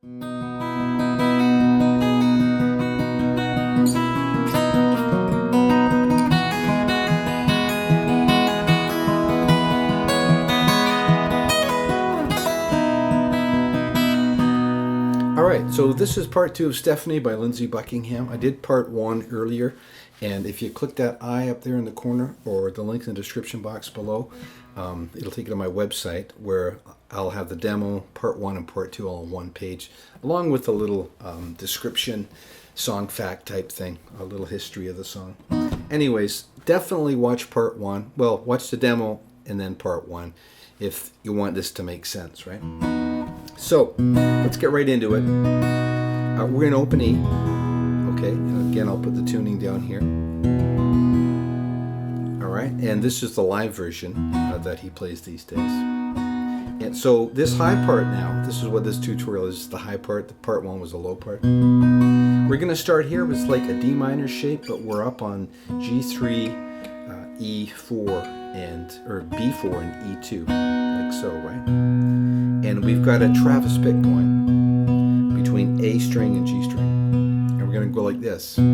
Alright, so this is part 2 of Stephanie by Lindsey Buckingham. I did part 1 earlier, and if you click that eye up there in the corner, or the link in the description box below, it'll take you to my website where I'll have the demo, part 1 and part 2 all on one page, along with a little description, song fact type thing, a little history of the song. Anyways, definitely watch part 1. Well, watch the demo and then part 1 if you want this to make sense, right? So, let's get right into it. We're going to open E, okay? And again, I'll put the tuning down here. Alright, and this is the live version that he plays these days. And so, this high part now, this is what this tutorial is, the high part. The part 1 was the low part. We're going to start here with like a D minor shape, but we're up on G3, E4, or B4 and E2, like so, right? And we've got a Travis pick going between A string and G string. And we're going to go like this. That'll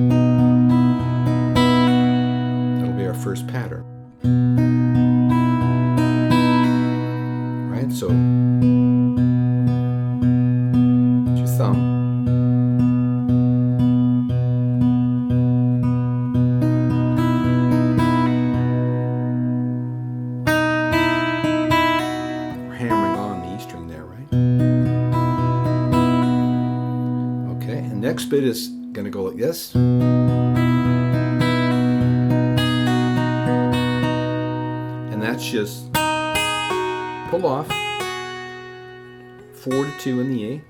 be our first pattern. Right? So, it's your thumb. Next bit is going to go like this. And that's just pull off 4 to 2 in the A.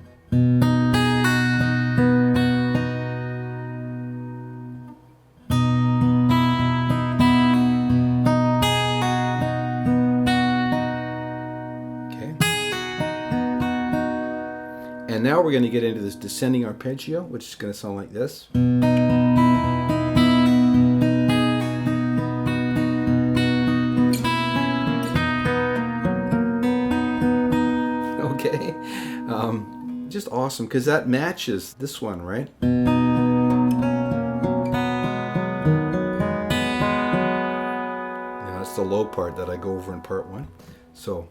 And now we're going to get into this descending arpeggio, which is going to sound like this. Okay, just awesome, because that matches this one, right? That's the low part that I go over in part 1. So.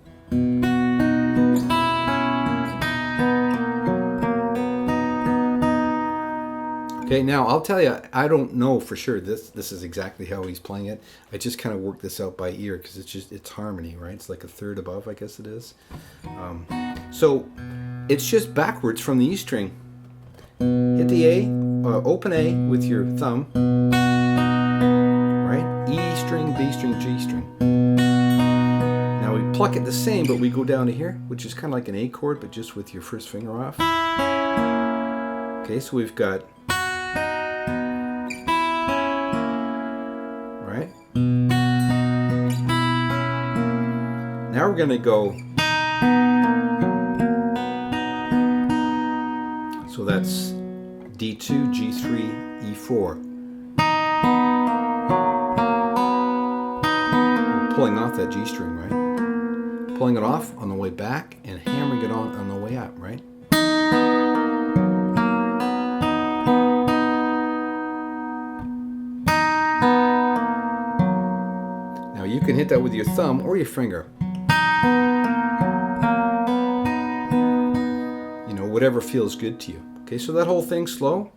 Okay, now I'll tell you, I don't know for sure this is exactly how he's playing it. I just kind of worked this out by ear because it's harmony, right? It's like a third above, I guess it is. So it's just backwards from the E string. Hit the A, open A with your thumb, right? E string, B string, G string. Now we pluck it the same, but we go down to here, which is kind of like an A chord, but just with your first finger off. Okay, so we've got. Right? Now we're going to go. So that's D2, G3, E4. We're pulling off that G string, right? Pulling it off on the way back and hammering it on the way up, right? You can hit that with your thumb or your finger. You know, whatever feels good to you. Okay, so that whole thing slow.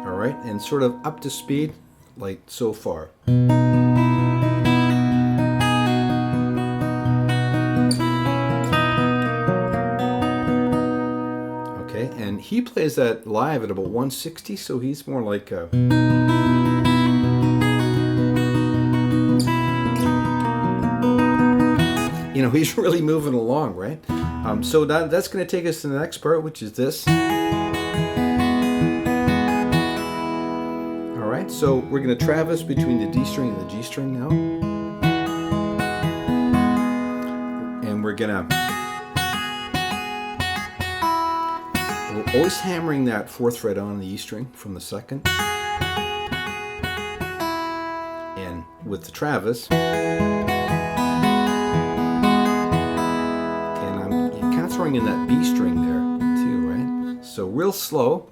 All right, and sort of up to speed, like so far. And he plays that live at about 160, so he's more like a... You know, he's really moving along, right? So that's going to take us to the next part, which is this. Alright, so we're going to traverse between the D string and the G string now. And we're going to... We're always hammering that 4th fret on the E string from the 2nd. with the Travis. And I'm kind of throwing in that B string there too, right? So real slow.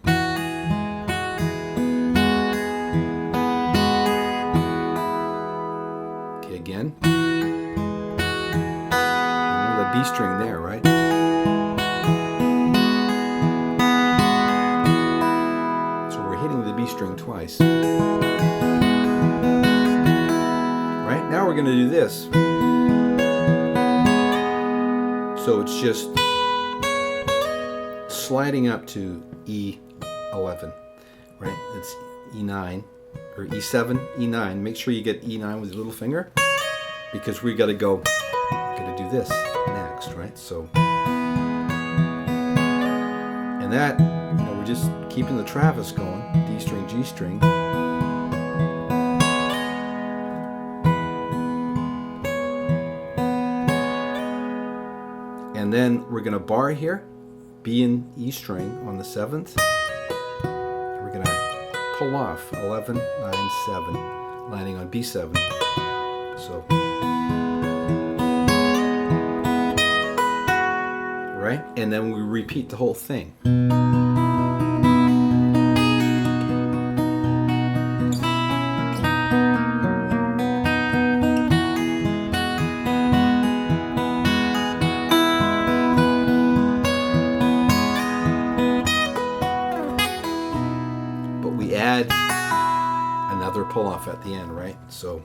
Okay, again. The B string there, right? So we're hitting the B string twice. Right? Now we're going to do this. So it's just sliding up to E11, right? It's E9 or E7, E9. Make sure you get E9 with your little finger, because we got to do this next, right? So, and that, we're just keeping the Travis going, D string, G string. And then we're going to bar here, B and E string on the 7th. We're going to pull off 11, 9, 7, landing on B7. So, right? And then we repeat the whole thing. Add another pull off at the end, right? So,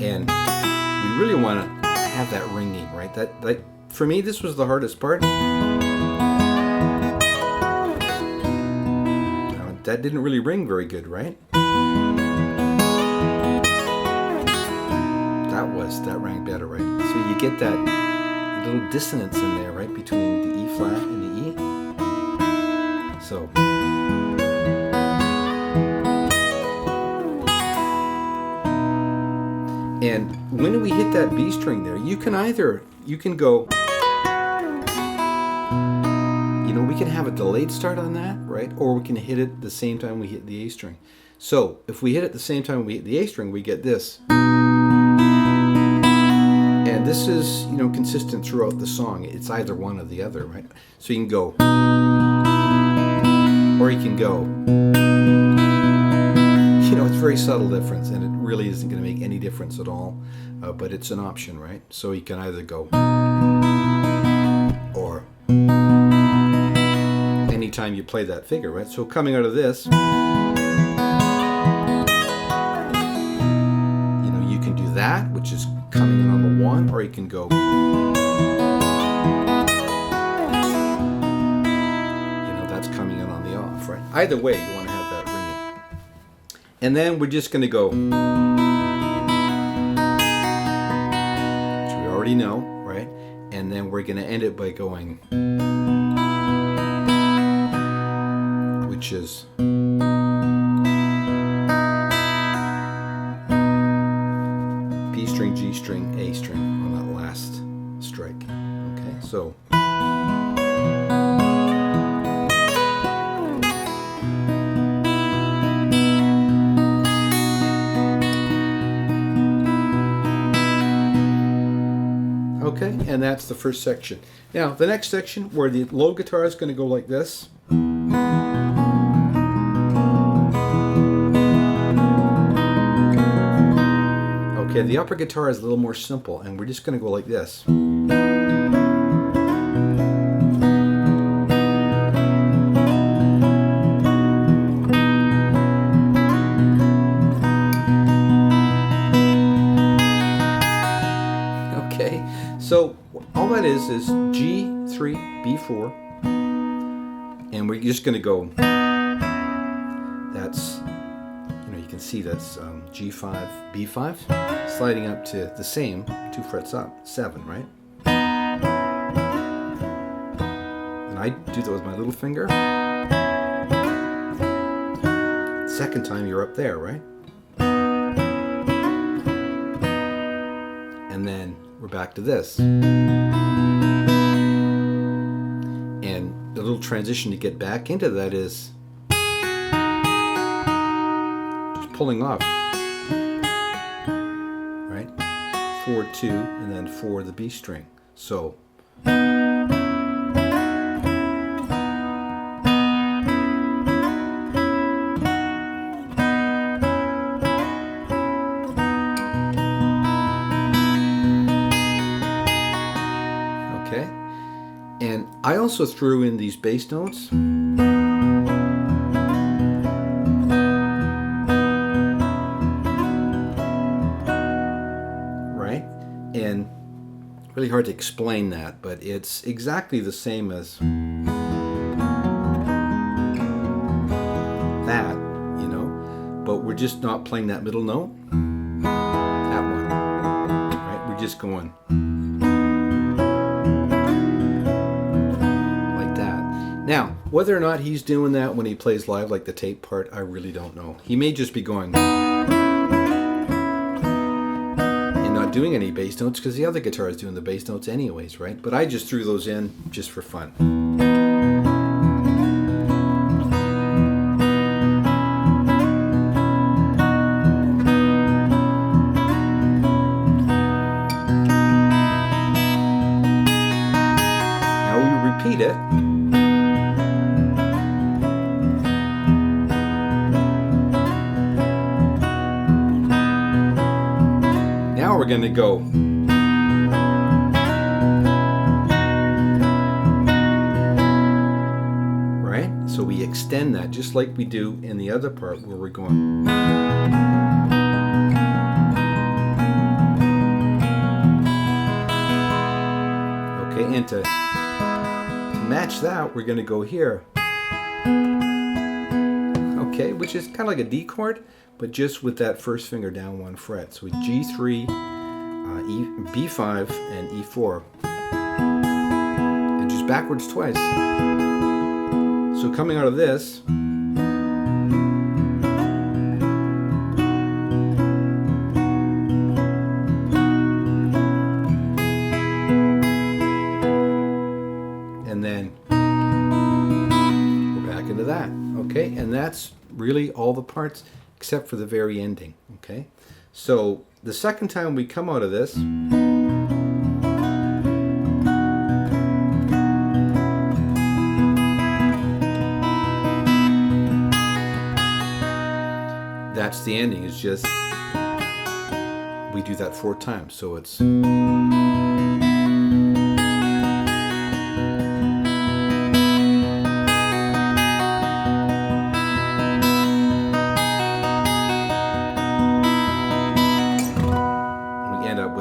and we really want to have that ringing, right? That, like, for me, this was the hardest part. Now, that didn't really ring very good, right? That rang better, right? So you get that little dissonance in there, right, between the E flat and the E. So, and when we hit that B string there, you can go, we can have a delayed start on that, right? Or we can hit it the same time we hit the A string. So if we hit it the same time we hit the A string, we get this. And this is, consistent throughout the song. It's either one or the other, right? So you can go, or you can go. It's a very subtle difference, and it really isn't going to make any difference at all. But it's an option, right? So you can either go, or anytime you play that figure, right? So coming out of this, you can do that, which is coming in on the 1, or you can go, that's coming in on the off, right? Either way, you want to have that ringing. And then we're just going to go, which we already know, right? And then we're going to end it by going, which is B string, G string, A string on that last strike. Okay, so. Okay, and that's the first section. Now, the next section, where the low guitar is going to go like this. Okay, the upper guitar is a little more simple, and we're just going to go like this. Okay, so all that is G3, B4, and we're just going to go, that's, you can see that's G5, B5, sliding up to the same 2 frets up, 7, right? And I do that with my little finger. Second time you're up there, right? And then we're back to this. And the little transition to get back into that is pulling off, right? 4, 2, and then 4 the B string. So okay, and I also threw in these bass notes. And really hard to explain that, but it's exactly the same as that, you know, but we're just not playing that middle note, that one, right? We're just going like that. Now, whether or not he's doing that when he plays live, like the tape part, I really don't know. He may just be going doing any bass notes because the other guitar is doing the bass notes anyways, right? But I just threw those in just for fun. Now we repeat it. Now we're going to go. Right? So we extend that just like we do in the other part where we're going. Okay, and to match that, we're going to go here. Okay, which is kind of like a D chord, but just with that first finger down 1 fret. So G3, B5, and E4. And just backwards twice. So coming out of this, and then we're back into that. Okay, and that's really all the parts except for the very ending. Okay, so the second time we come out of this, that's the ending. It's just we do that 4 times, so it's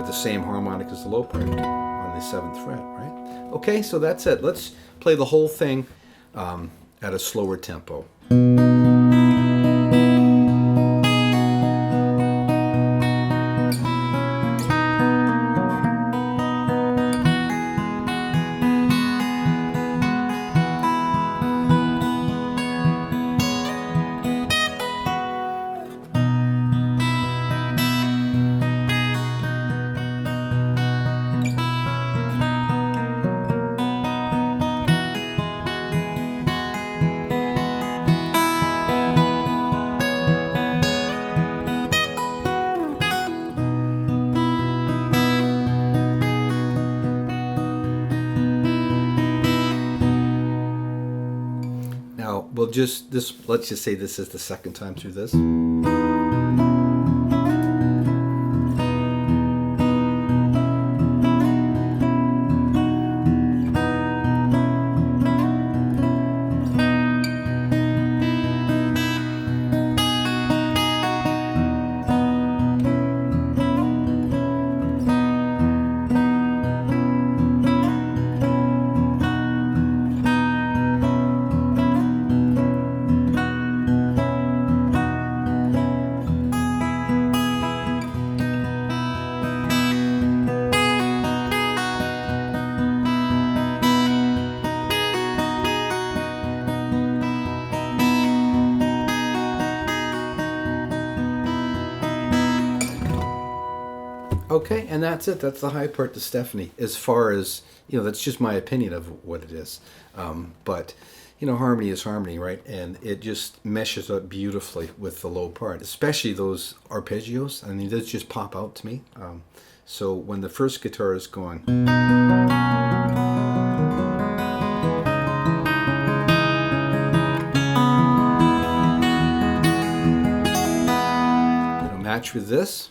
the same harmonic as the low part on the 7th fret, right? Okay, so that's it. Let's play the whole thing at a slower tempo. We'll just let's just say this is the second time through this. Okay, and that's it. That's the high part to Stephanie. As far as, that's just my opinion of what it is. But, harmony is harmony, right? And it just meshes up beautifully with the low part, especially those arpeggios. I mean, those just pop out to me. So when the first guitar is going, match with this.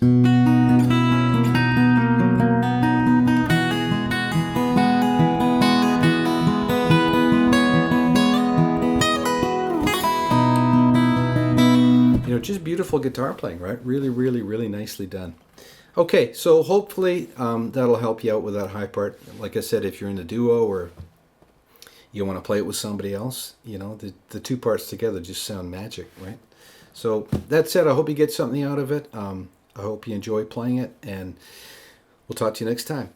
Just beautiful guitar playing, right? Really, really, really nicely done. Okay, so hopefully that'll help you out with that high part. Like I said, if you're in a duo or you want to play it with somebody else, the two parts together just sound magic, right? So that's it. I hope you get something out of it. I hope you enjoy playing it, and we'll talk to you next time.